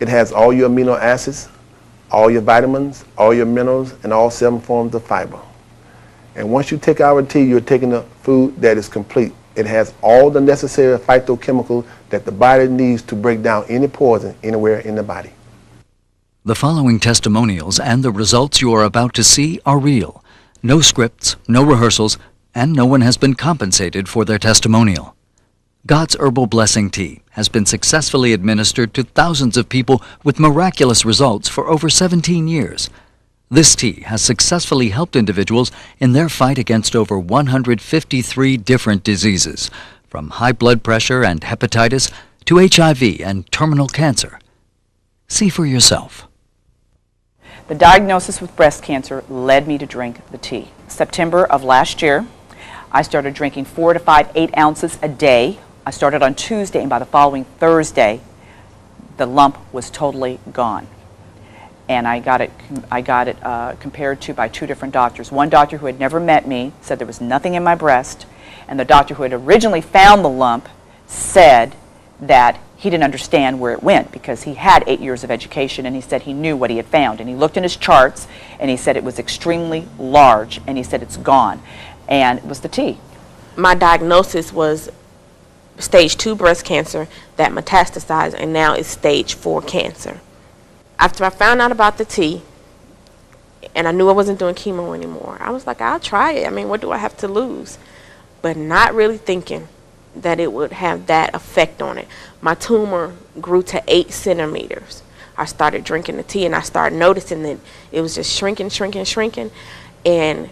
It has all your amino acids, all your vitamins, all your minerals, and all 7 forms of fiber. And once you take our tea, you're taking a food that is complete. It has all the necessary phytochemicals that the body needs to break down any poison anywhere in the body. The following testimonials and the results you are about to see are real. No scripts, no rehearsals, and no one has been compensated for their testimonial. God's Herbal Blessing Tea has been successfully administered to thousands of people with miraculous results for over 17 years. This tea has successfully helped individuals in their fight against over 153 different diseases, from high blood pressure and hepatitis to HIV and terminal cancer. See for yourself. The diagnosis with breast cancer led me to drink the tea. September of last year, I started drinking 4 to 5, 8 ounces a day. I started on Tuesday, and by the following Thursday, the lump was totally gone. And I got it compared to by 2 different doctors. One doctor who had never met me said there was nothing in my breast, and the doctor who had originally found the lump said that he didn't understand where it went because he had 8 years of education, and he said he knew what he had found. And he looked in his charts, and he said it was extremely large, and he said it's gone. And it was the tea. My diagnosis was stage 2 breast cancer that metastasized, and now it's stage 4 cancer. After I found out about the tea, and I knew I wasn't doing chemo anymore, I was like, I'll try it. I mean, what do I have to lose? But not really thinking that it would have that effect on it. My tumor grew to 8 centimeters. I started drinking the tea, and I started noticing that it was just shrinking, and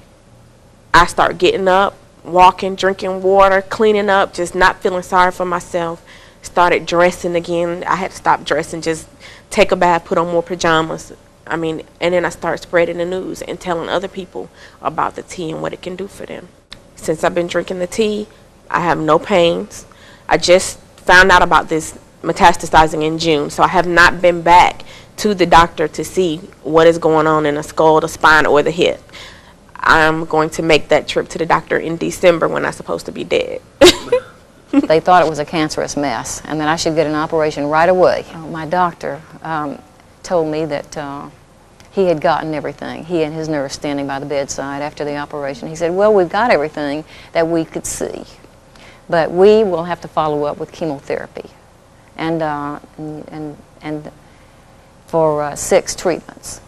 I started getting up, walking, drinking water, cleaning up, just not feeling sorry for myself. Started dressing again. I had to stop dressing, just take a bath, put on more pajamas. I mean, and then I started spreading the news and telling other people about the tea and what it can do for them. Since I've been drinking the tea, I have no pains. I just found out about this metastasizing in June, so I have not been back to the doctor to see what is going on in the skull, the spine, or the hip. I'm going to make that trip to the doctor in December when I'm supposed to be dead. They thought it was a cancerous mess and that I should get an operation right away. My doctor told me that he had gotten everything. He and his nurse standing by the bedside after the operation. He said, well, we've got everything that we could see, but we will have to follow up with chemotherapy and for 6 treatments.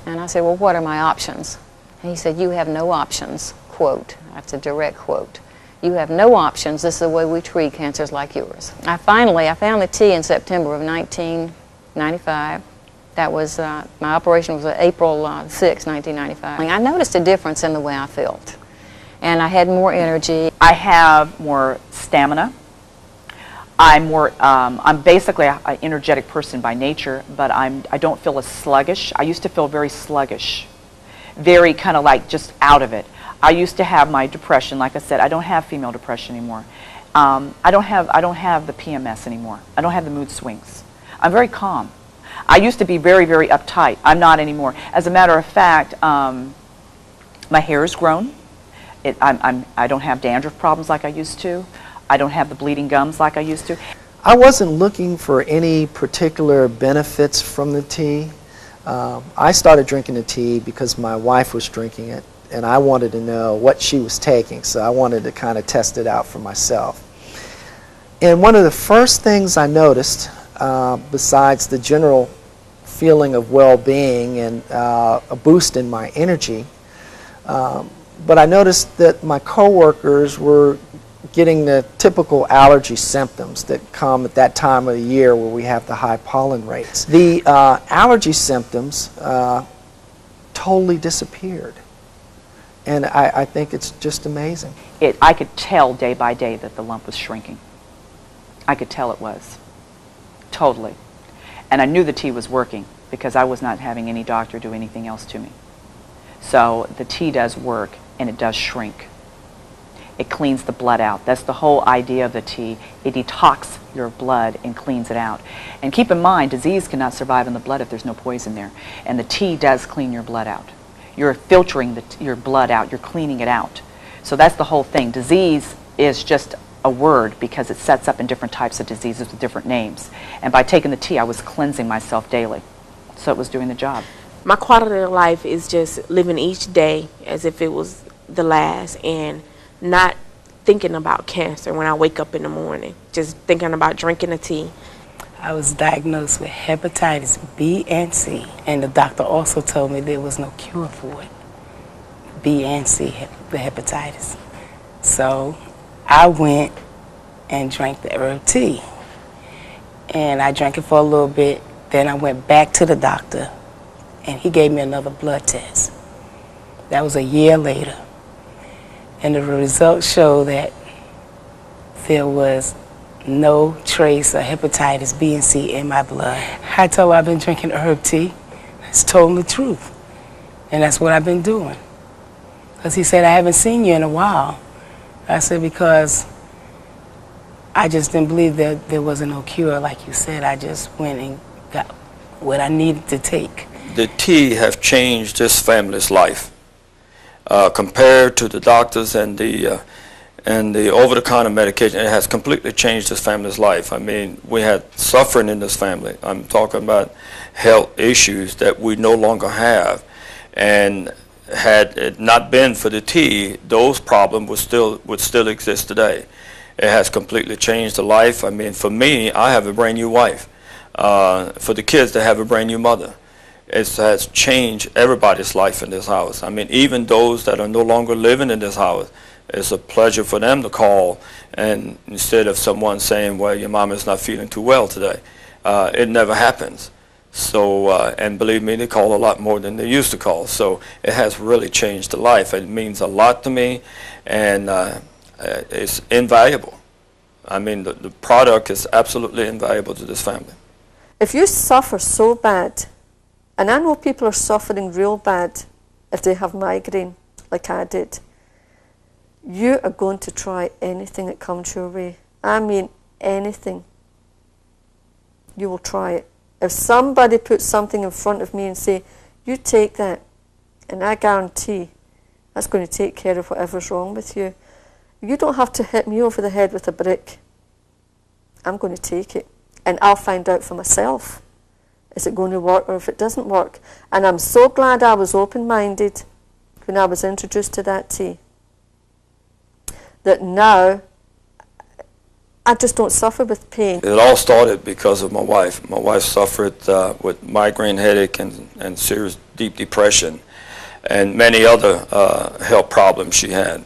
And I said, well, what are my options? And he said, you have no options, quote. That's a direct quote. You have no options. This is the way we treat cancers like yours. I found the tea in September of 1995. That was, my operation was April 6, 1995. I noticed a difference in the way I felt. And I had more energy. I have more stamina. I'm basically an energetic person by nature, but I don't feel as sluggish. I used to feel very sluggish, very kind of like just out of it. I used to have my depression. Like I said, I don't have female depression anymore. I don't have the PMS anymore. I don't have the mood swings. I'm very calm. I used to be very, very uptight. I'm not anymore. As a matter of fact, my hair has grown. I don't have dandruff problems like I used to. I don't have the bleeding gums like I used to. I wasn't looking for any particular benefits from the tea. I started drinking the tea because my wife was drinking it, and I wanted to know what she was taking, so I wanted to kind of test it out for myself. And one of the first things I noticed, besides the general feeling of well-being and a boost in my energy, but I noticed that my coworkers were getting the typical allergy symptoms that come at that time of the year where we have the high pollen rates. The allergy symptoms totally disappeared. And I think it's just amazing. I could tell day by day that the lump was shrinking. I could tell it was. Totally. And I knew the tea was working because I was not having any doctor do anything else to me. So the tea does work, and it does shrink. It cleans the blood out. That's the whole idea of the tea. It detoxes your blood and cleans it out. And keep in mind, disease cannot survive in the blood if there's no poison there. And the tea does clean your blood out. You're filtering your blood out. You're cleaning it out. So that's the whole thing. Disease is just a word because it sets up in different types of diseases with different names. And by taking the tea, I was cleansing myself daily. So it was doing the job. My quality of life is just living each day as if it was the last and not thinking about cancer when I wake up in the morning, just thinking about drinking the tea. I was diagnosed with hepatitis B and C, and the doctor also told me there was no cure for it, B and C, the hepatitis. So I went and drank the herb tea, and I drank it for a little bit. Then I went back to the doctor, and he gave me another blood test. That was a year later, and the results show that there was no trace of hepatitis B and C in my blood. I told her I've been drinking herb tea. It's told the truth, and that's what I've been doing. Because he said, I haven't seen you in a while. I said, because I just didn't believe that there wasn't no cure, like you said. I just went and got what I needed to take. The tea have changed this family's life compared to the doctors and the over-the-counter medication. It has completely changed this family's life. I mean, we had suffering in this family. I'm talking about health issues that we no longer have, and had it not been for the tea, those problems would still exist today. It has completely changed the life. I mean, for me, I have a brand new wife. For the kids, they have a brand new mother. It has changed everybody's life in this house. I mean, even those that are no longer living in this house, it's a pleasure for them to call, and instead of someone saying, well, your mom is not feeling too well today. It never happens. So, and believe me, they call a lot more than they used to call. So it has really changed the life. It means a lot to me, and it's invaluable. I mean, the product is absolutely invaluable to this family. If you suffer so bad, and I know people are suffering real bad if they have migraine, like I did, you are going to try anything that comes your way. I mean anything. You will try it. If somebody puts something in front of me and say, you take that, and I guarantee that's going to take care of whatever's wrong with you. You don't have to hit me over the head with a brick. I'm going to take it, and I'll find out for myself. Is it going to work, or if it doesn't work? And I'm so glad I was open-minded when I was introduced to that tea, that now I just don't suffer with pain. It all started because of my wife. My wife suffered with migraine headache and serious deep depression and many other health problems she had.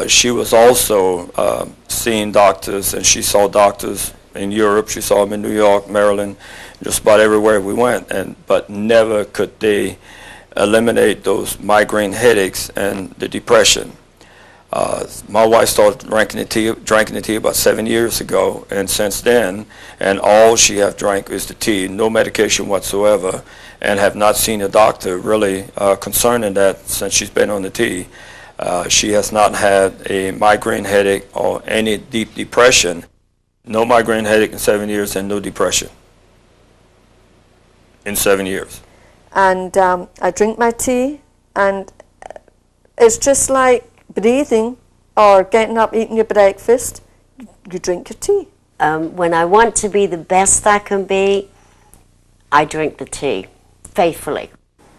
She was also seeing doctors, and she saw doctors in Europe. She saw them in New York, Maryland, just about everywhere we went, but never could they eliminate those migraine headaches and the depression. My wife started drinking the tea about 7 years ago, and since then, and all she have drank is the tea, no medication whatsoever, and have not seen a doctor really concerning that since she's been on the tea. She has not had a migraine headache or any deep depression. No migraine headache in 7 years, and no depression in 7 years. And I drink my tea, and it's just like breathing or getting up, eating your breakfast. You drink your tea. When I want to be the best I can be, I drink the tea faithfully.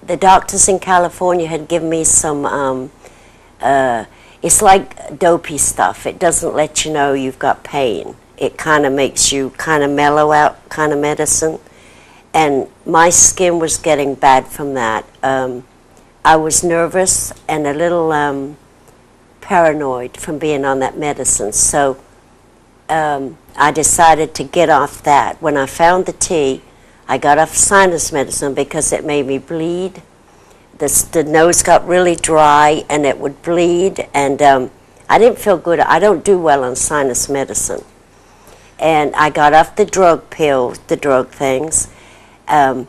The doctors in California had given me some, it's like dopey stuff. It doesn't let you know you've got pain. It kind of makes you kind of mellow out kind of medicine. And my skin was getting bad from that. I was nervous and a little paranoid from being on that medicine. So I decided to get off that. When I found the tea, I got off sinus medicine because it made me bleed. The nose got really dry and it would bleed, and I didn't feel good. I don't do well on sinus medicine. And I got off the drug pills, the drug things, when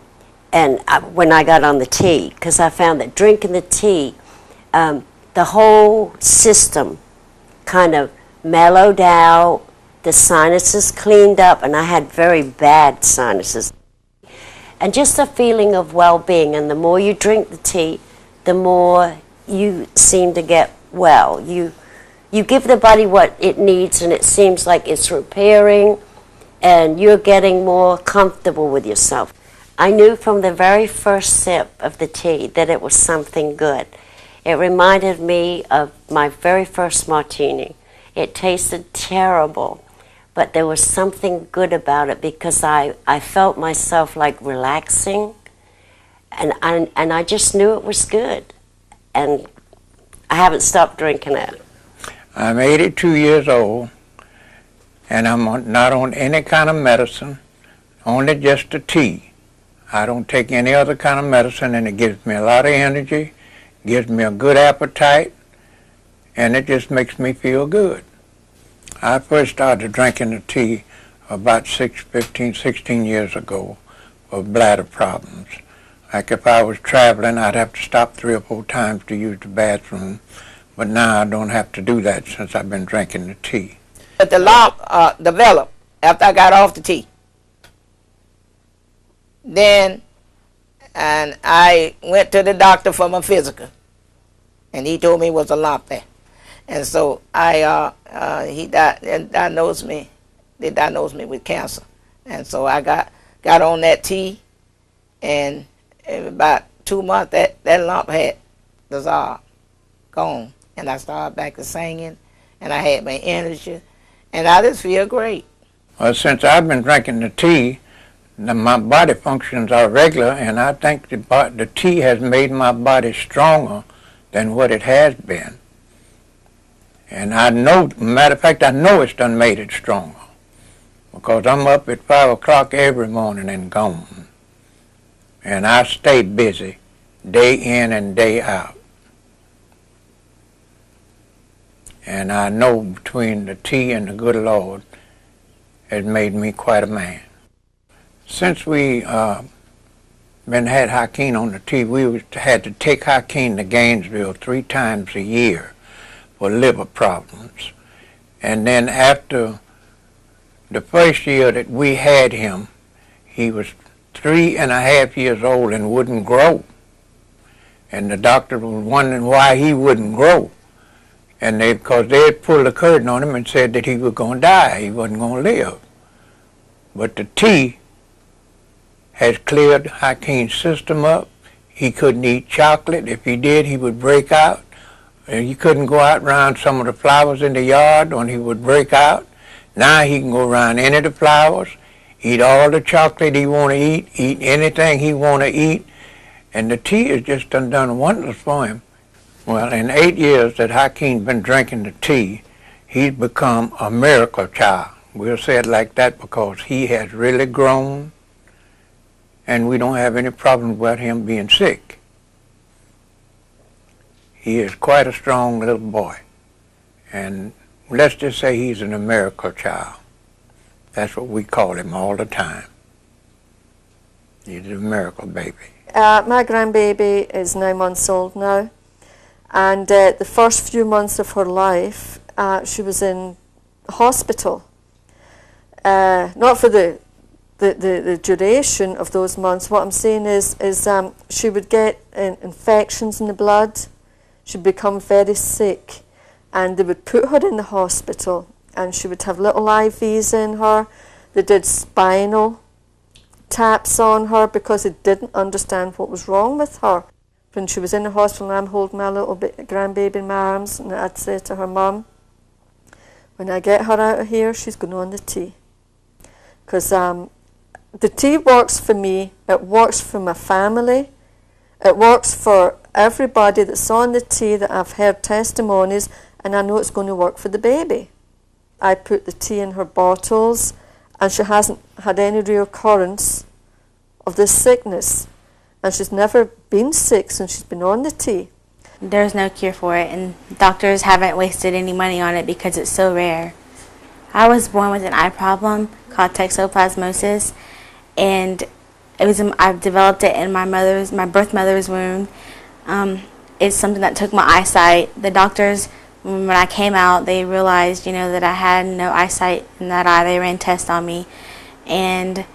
I got on the tea, because I found that drinking the tea, the whole system kind of mellowed out, the sinuses cleaned up, and I had very bad sinuses. And just a feeling of well-being, and the more you drink the tea, the more you seem to get well. you give the body what it needs, and it seems like it's repairing, and you're getting more comfortable with yourself. I knew from the very first sip of the tea that it was something good. It reminded me of my very first martini. It tasted terrible, but there was something good about it because I felt myself like relaxing, and I just knew it was good, and I haven't stopped drinking it. I'm 82 years old, and I'm not on any kind of medicine, only just a tea. I don't take any other kind of medicine, and it gives me a lot of energy, gives me a good appetite, and it just makes me feel good. I first started drinking the tea about 16 years ago for bladder problems. Like if I was traveling, I'd have to stop 3 or 4 times to use the bathroom, but now I don't have to do that since I've been drinking the tea. But the lump developed after I got off the tea. Then, and I went to the doctor for my physical, and he told me it was a lump there. And so he diagnosed me. They diagnosed me with cancer, and so I got on that tea, and in about 2 months that lump had dissolved, gone, and I started back to singing, and I had my energy, and I just feel great. Well, since I've been drinking the tea, my body functions are regular, and I think the tea has made my body stronger than what it has been. And I know, matter of fact, I know it's done made it stronger, because I'm up at 5 o'clock every morning and gone. And I stay busy day in and day out. And I know between the tea and the good Lord has made me quite a man. Since we had Hakeem on the tea, we had to take Hakeem to Gainesville 3 times a year for liver problems. And then after the first year that we had him, he was 3.5 years old and wouldn't grow. And the doctor was wondering why he wouldn't grow. And because they had pulled the curtain on him and said that he was going to die, he wasn't going to live. But the tea has cleared Hakeem's system up. He couldn't eat chocolate. If he did, he would break out. And he couldn't go out around some of the flowers in the yard when he would break out. Now he can go around any of the flowers, eat all the chocolate he want to eat anything he want to eat, and the tea has just done wonders for him. Well, in 8 years that Hakeem's been drinking the tea, he's become a miracle child. We'll say it like that because he has really grown, and we don't have any problems with him being sick. He is quite a strong little boy, and let's just say he's an miracle child. That's what we call him all the time. He's a miracle baby. My grandbaby is 9 months old now, and the first few months of her life, she was in hospital. Not for the duration of those months. What I'm saying is she would get infections in the blood. She'd become very sick, and they would put her in the hospital, and she would have little IVs in her. They did spinal taps on her because they didn't understand what was wrong with her. When she was in the hospital, and I'm holding my little grandbaby in my arms, and I'd say to her mum, when I get her out of here, she's going on the tea. Because the tea works for me, it works for my family, it works for everybody that's on the tea that I've heard testimonies, and I know it's going to work for the baby. I put the tea in her bottles, and she hasn't had any reoccurrence of this sickness. And she's never been sick since she's been on the tea. There's no cure for it, and doctors haven't wasted any money on it because it's so rare. I was born with an eye problem called toxoplasmosis, and I've developed it in my birth mother's womb. It's something that took my eyesight. The doctors, when I came out, they realized, that I had no eyesight in that eye. They ran tests on me, and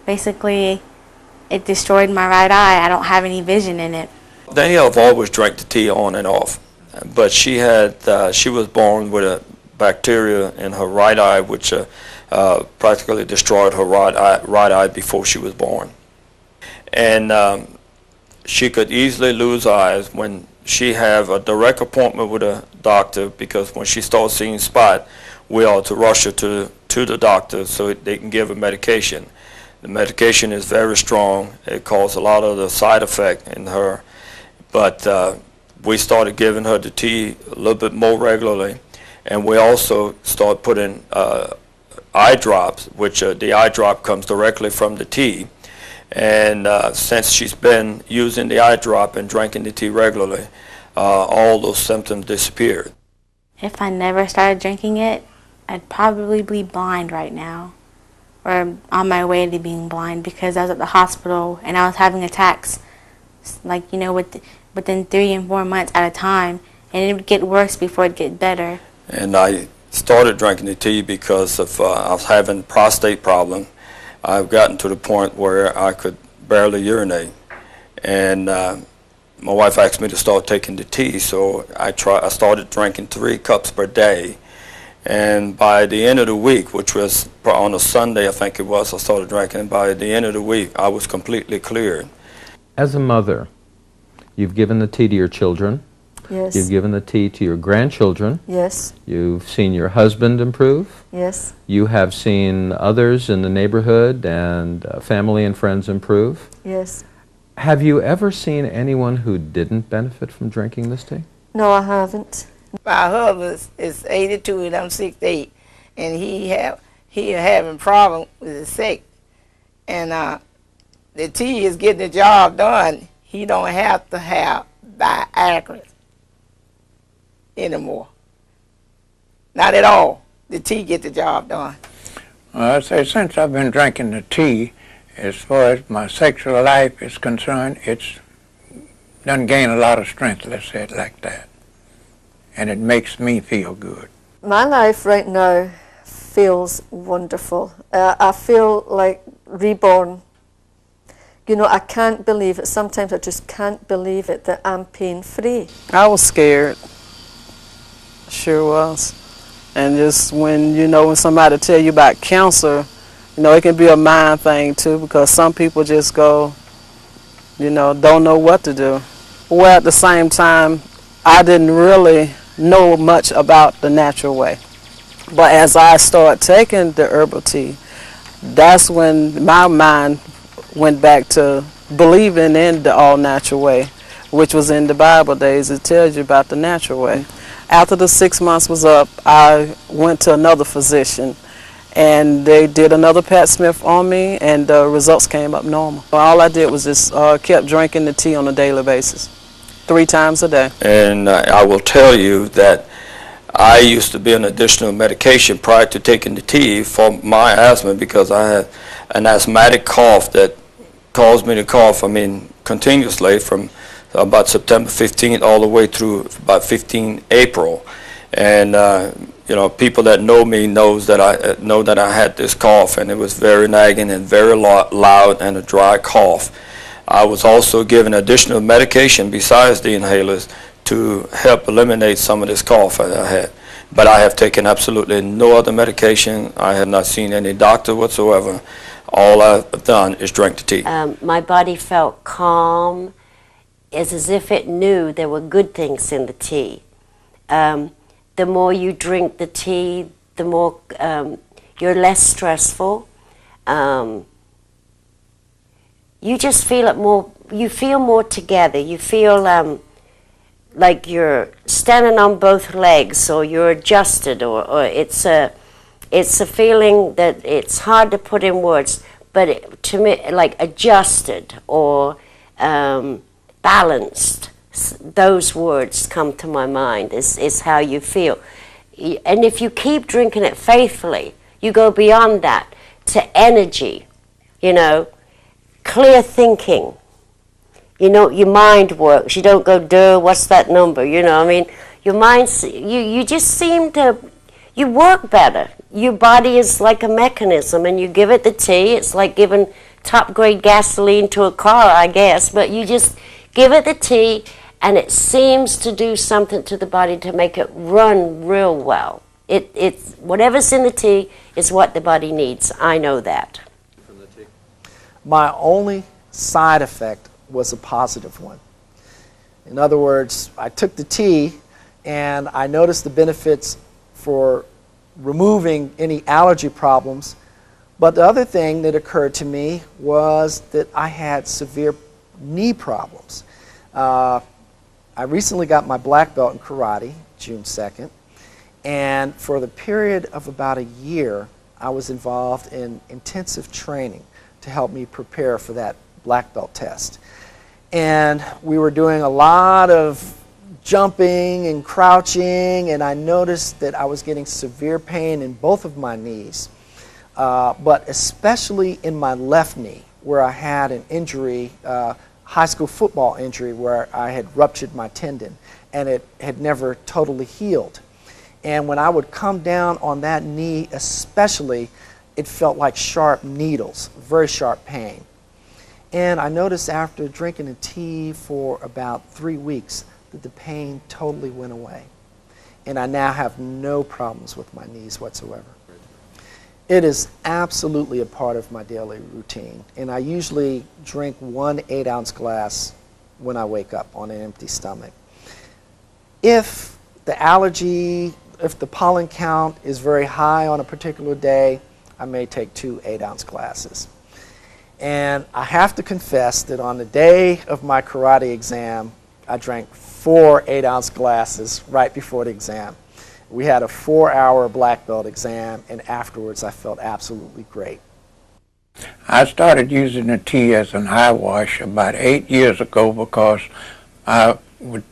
basically, it destroyed my right eye. I don't have any vision in it. Danielle have always drank the tea on and off, but she was born with a bacteria in her right eye, which practically destroyed her right eye before she was born. And she could easily lose eyes when she have a direct appointment with a doctor, because when she starts seeing spot, we are to rush her to the doctor so they can give her medication. The medication is very strong. It causes a lot of the side effect in her, but we started giving her the tea a little bit more regularly, and we also started putting eye drops, which the eye drop comes directly from the tea. And since she's been using the eye drop and drinking the tea regularly, all those symptoms disappeared. If I never started drinking it, I'd probably be blind right now, or on my way to being blind, because I was at the hospital and I was having attacks, like, you know, within 3 and 4 months at a time, and it would get worse before it get better. And I started drinking the tea because of I was having prostate problem. I've gotten to the point where I could barely urinate, and my wife asked me to start taking the tea, so I started drinking 3 cups per day. And by the end of the week, which was on a Sunday, I think it was, I started drinking. And by the end of the week, I was completely cleared. As a mother, you've given the tea to your children. Yes. You've given the tea to your grandchildren. Yes. You've seen your husband improve. Yes. You have seen others in the neighborhood and family and friends improve. Yes. Have you ever seen anyone who didn't benefit from drinking this tea? No, I haven't. My husband is 82 and I'm 68, and he having problem with his sick, and the tea is getting the job done. He don't have to have Viagra anymore. Not at all. The tea get the job done. Well, I say since I've been drinking the tea, as far as my sexual life is concerned, it's done gain a lot of strength, let's say it like that. And it makes me feel good. My life right now feels wonderful. I feel like reborn. You know, I can't believe it. Sometimes I just can't believe it that I'm pain-free. I was scared. Sure was. And just when, you know, when somebody tell you about cancer, you know, it can be a mind thing too, because some people just go, you know, don't know what to do. Well, at the same time, I didn't really know much about the natural way. But as I started taking the herbal tea, that's when my mind went back to believing in the all-natural way, which was in the Bible days. It tells you about the natural way. After the 6 months was up, I went to another physician, and they did another Pat Smith on me, and the results came up normal. All I did was just kept drinking the tea on a daily basis, 3 times a day. And I will tell you that I used to be on additional medication prior to taking the tea for my asthma, because I had an asthmatic cough that caused me to cough, continuously from about September 15th all the way through about 15 April. And you know, people that know me know that I had this cough, and it was very nagging and very loud and a dry cough. I was also given additional medication besides the inhalers to help eliminate some of this cough that I had. But I have taken absolutely no other medication. I have not seen any doctor whatsoever. All I've done is drink the tea. My body felt calm. It's as if it knew there were good things in the tea. The more you drink the tea, the more you're less stressful. You just feel it more. You feel more together. You feel like you're standing on both legs, or you're adjusted, or it's a feeling that it's hard to put in words, but to me, like adjusted or balanced. Those words come to my mind, is how you feel. And if you keep drinking it faithfully, you go beyond that to energy, you know, clear thinking. You know, your mind works. You don't go, duh, what's that number? You know, I mean, your mind, you just seem to, you work better. Your body is like a mechanism, and you give it the tea. It's like giving top-grade gasoline to a car, I guess, but you just give it the tea, and it seems to do something to the body to make it run real well. It's whatever's in the tea is what the body needs. I know that. My only side effect was a positive one. In other words, I took the tea and I noticed the benefits for removing any allergy problems. But the other thing that occurred to me was that I had severe knee problems. I recently got my black belt in karate, June 2nd, and for the period of about a year, I was involved in intensive training to help me prepare for that black belt test. And we were doing a lot of jumping and crouching, and I noticed that I was getting severe pain in both of my knees, but especially in my left knee, where I had an injury, high school football injury, where I had ruptured my tendon, and it had never totally healed. And when I would come down on that knee especially, it felt like sharp needles, very sharp pain. And I noticed after drinking the tea for about 3 weeks that the pain totally went away. And I now have no problems with my knees whatsoever. It is absolutely a part of my daily routine. And I usually drink 1 8-ounce glass when I wake up on an empty stomach. If the allergy, if the pollen count is very high on a particular day, I may take 2 8-ounce glasses. And I have to confess that on the day of my karate exam, I drank 4 8-ounce glasses right before the exam. We had a 4-hour black belt exam, and afterwards I felt absolutely great. I started using the tea as an eye wash about 8 years ago because I would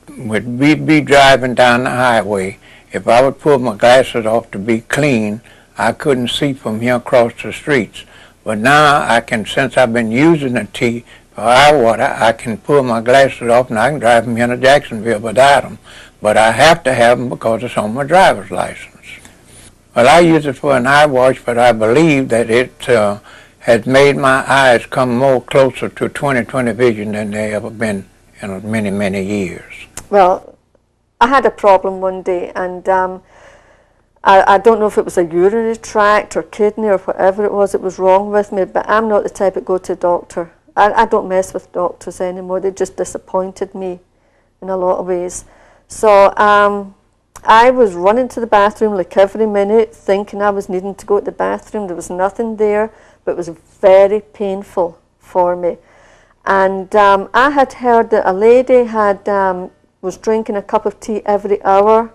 be driving down the highway. If I would pull my glasses off to be clean, I couldn't see from here across the streets. But now I can, since I've been using the tea for eye water, I can pull my glasses off and I can drive from here to Jacksonville without them. But I have to have them because it's on my driver's license. Well, I use it for an eye wash, but I believe that it has made my eyes come more closer to 20/20 vision than they ever been in many, many years. Well, I had a problem one day, and I don't know if it was a urinary tract or kidney or whatever it was wrong with me, but I'm not the type that go to a doctor. I don't mess with doctors anymore. They just disappointed me in a lot of ways. So I was running to the bathroom like every minute, thinking I was needing to go to the bathroom. There was nothing there, but it was very painful for me. And I had heard that a lady was drinking a cup of tea every hour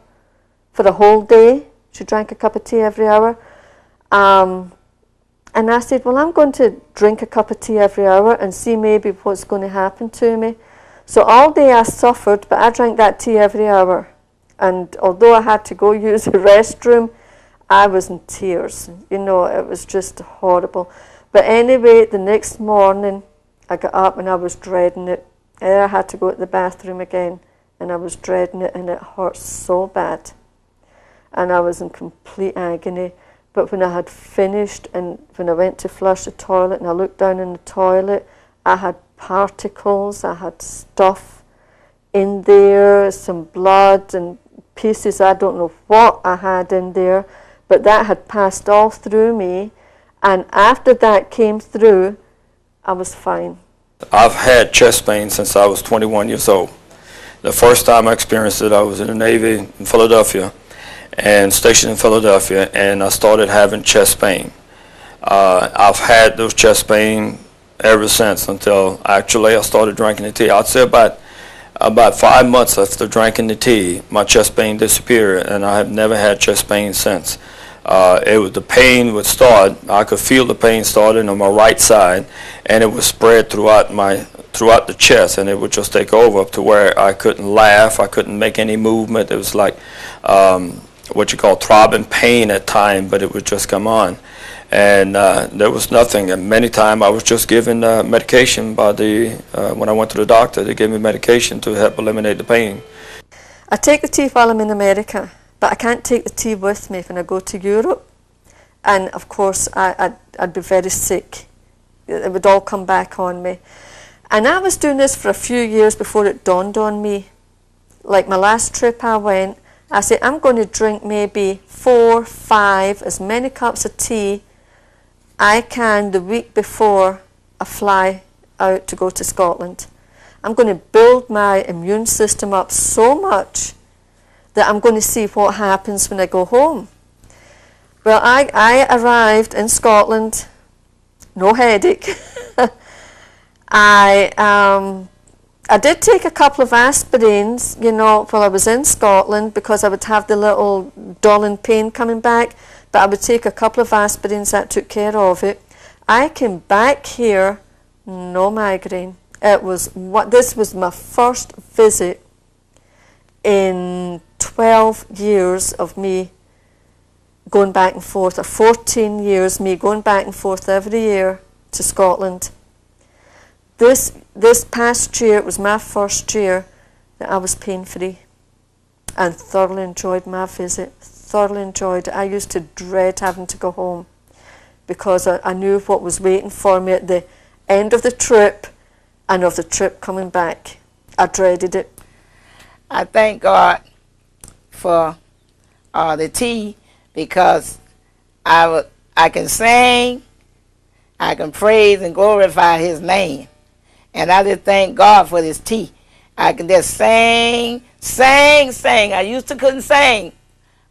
for the whole day. She drank a cup of tea every hour. And I said, well, I'm going to drink a cup of tea every hour and see maybe what's going to happen to me. So all day I suffered, but I drank that tea every hour. And although I had to go use the restroom, I was in tears. You know, it was just horrible. But anyway, the next morning, I got up and I was dreading it. And I had to go to the bathroom again, and I was dreading it, and it hurt so bad. And I was in complete agony. But when I had finished, and when I went to flush the toilet, and I looked down in the toilet, I had particles, I had stuff in there, some blood and pieces, I don't know what I had in there, but that had passed all through me, and after that came through, I was fine. I've had chest pain since I was 21 years old. The first time I experienced it, I was in the Navy in Philadelphia, and stationed in Philadelphia, and I started having chest pain. I've had those chest pain ever since until actually I started drinking the tea. I'd say about 5 months after drinking the tea, my chest pain disappeared, and I have never had chest pain since. The pain would start. I could feel the pain starting on my right side, and it would spread throughout the chest, and it would just take over up to where I couldn't laugh, I couldn't make any movement. It was like what you call throbbing pain at times, but it would just come on. And there was nothing. And many times I was just given medication by when I went to the doctor, they gave me medication to help eliminate the pain. I take the tea while I'm in America, but I can't take the tea with me when I go to Europe. And of course, I'd be very sick. It would all come back on me. And I was doing this for a few years before it dawned on me like my last trip I went, I said, I'm going to drink maybe 4, 5, as many cups of tea I can the week before I fly out to go to Scotland. I'm going to build my immune system up so much that I'm going to see what happens when I go home. Well, I arrived in Scotland, no headache. I did take a couple of aspirins, you know, while I was in Scotland, because I would have the little dulling pain coming back, but I would take a couple of aspirins, that took care of it. I came back here, no migraine. This was my first visit in 12 years of me going back and forth, or 14 years me going back and forth every year to Scotland. This past year, it was my first year that I was pain-free, and thoroughly enjoyed my visit, thoroughly enjoyed it. I used to dread having to go home because I knew what was waiting for me at the end of the trip and of the trip coming back. I dreaded it. I thank God for the tea, because I can sing, I can praise and glorify His name. And I just thank God for this tea. I can just sing. I used to couldn't sing.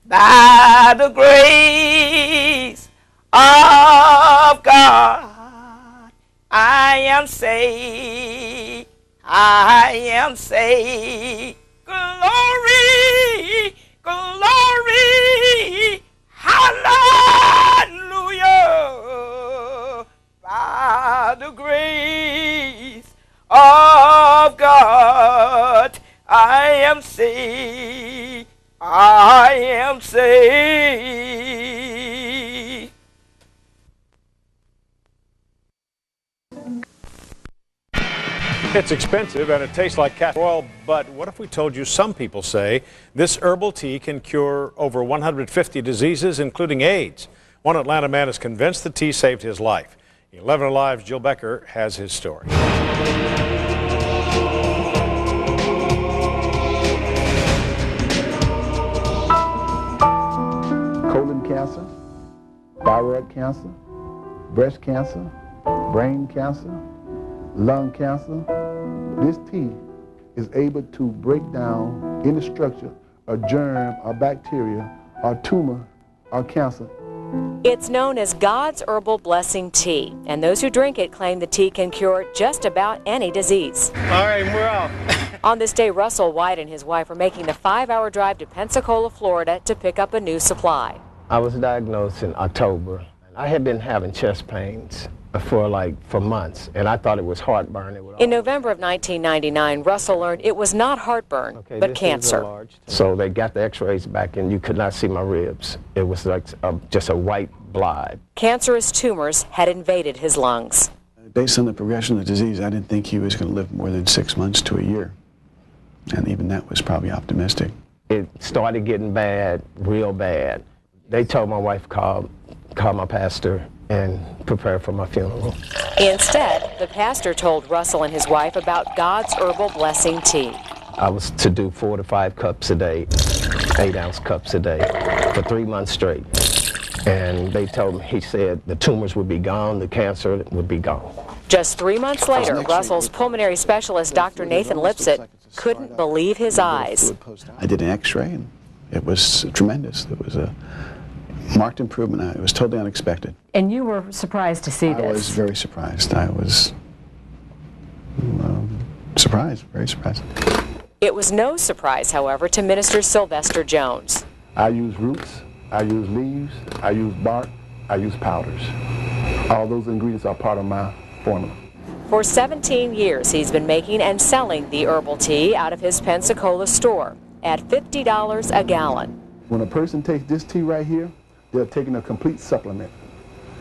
By the grace of God, I am saved. I am saved. Glory, glory, hallelujah. By the grace of God, I am saved. I am saved. It's expensive and it tastes like castor oil, but what if we told you some people say this herbal tea can cure over 150 diseases, including AIDS? One Atlanta man is convinced the tea saved his life. 11 Alive's Jill Becker has his story. Colon cancer, thyroid cancer, breast cancer, brain cancer, lung cancer. This tea is able to break down any structure, or germ, or bacteria, or tumor, or cancer. It's known as God's Herbal Blessing Tea, and those who drink it claim the tea can cure just about any disease. All right, we're out. On this day, Russell White and his wife are making the 5-hour drive to Pensacola, Florida to pick up a new supply. I was diagnosed in October. I had been having chest pains for months, and I thought it was heartburn. In November of 1999, Russell learned it was not heartburn, but cancer. So they got the x-rays back, and you could not see my ribs. It was like just a white blob. Cancerous tumors had invaded his lungs. Based on the progression of the disease, I didn't think he was going to live more than 6 months to a year. And even that was probably optimistic. It started getting bad, real bad. They told my wife, call my pastor and prepare for my funeral. Instead, the pastor told Russell and his wife about God's Herbal Blessing Tea. I was to do 4 to 5 cups a day, 8-ounce cups a day, for 3 months straight. And they told me, he said the tumors would be gone, the cancer would be gone. Just 3 months later, Russell's pulmonary specialist, Dr. Nathan Lipsett, couldn't believe his eyes. I did an x-ray, and it was tremendous. It was a marked improvement. It was totally unexpected. And you were surprised to see this? I was very surprised. I was surprised, very surprised. It was no surprise, however, to Minister Sylvester Jones. I use roots, I use leaves, I use bark, I use powders. All those ingredients are part of my formula. For 17 years, he's been making and selling the herbal tea out of his Pensacola store at $50 a gallon. When a person takes this tea right here, they're taking a complete supplement.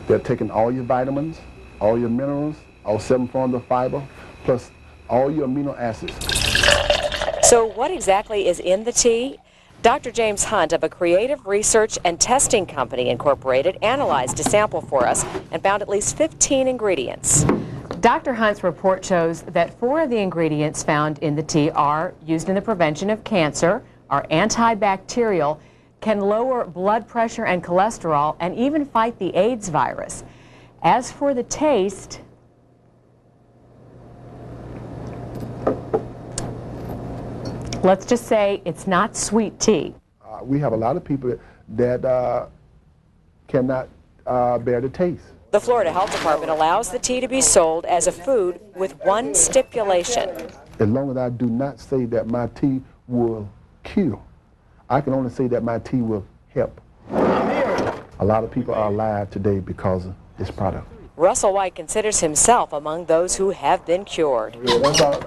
They're taking all your vitamins, all your minerals, all 7 forms of fiber, plus all your amino acids. So what exactly is in the tea? Dr. James Hunt of a creative research and testing company incorporated analyzed a sample for us and found at least 15 ingredients. Dr. Hunt's report shows that 4 of the ingredients found in the tea are used in the prevention of cancer, are antibacterial, can lower blood pressure and cholesterol, and even fight the AIDS virus. As for the taste, let's just say it's not sweet tea. We have a lot of people that cannot bear the taste. The Florida Health Department allows the tea to be sold as a food with one stipulation. As long as I do not say that my tea will cure, I can only say that my tea will help. A lot of people are alive today because of this product. Russell White considers himself among those who have been cured.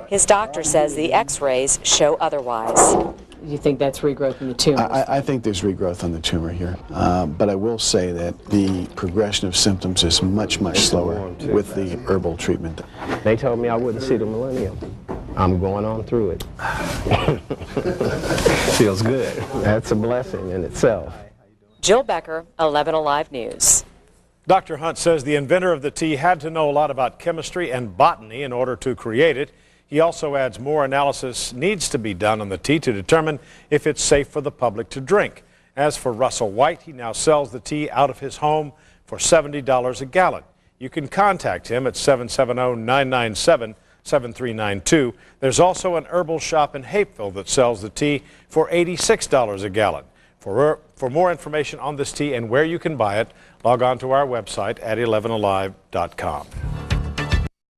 His doctor says the x-rays show otherwise. You think that's regrowth in the tumor? I think there's regrowth on the tumor here, but I will say that the progression of symptoms is much, much slower with the herbal treatment. They told me I wouldn't see the millennium. I'm going on through it. Feels good. That's a blessing in itself. Jill Becker, 11 Alive News. Dr. Hunt says the inventor of the tea had to know a lot about chemistry and botany in order to create it. He also adds more analysis needs to be done on the tea to determine if it's safe for the public to drink. As for Russell White, he now sells the tea out of his home for $70 a gallon. You can contact him at 770-997-7392. There's also an herbal shop in Hapeville that sells the tea for $86 a gallon. For more information on this tea and where you can buy it, log on to our website at 11alive.com.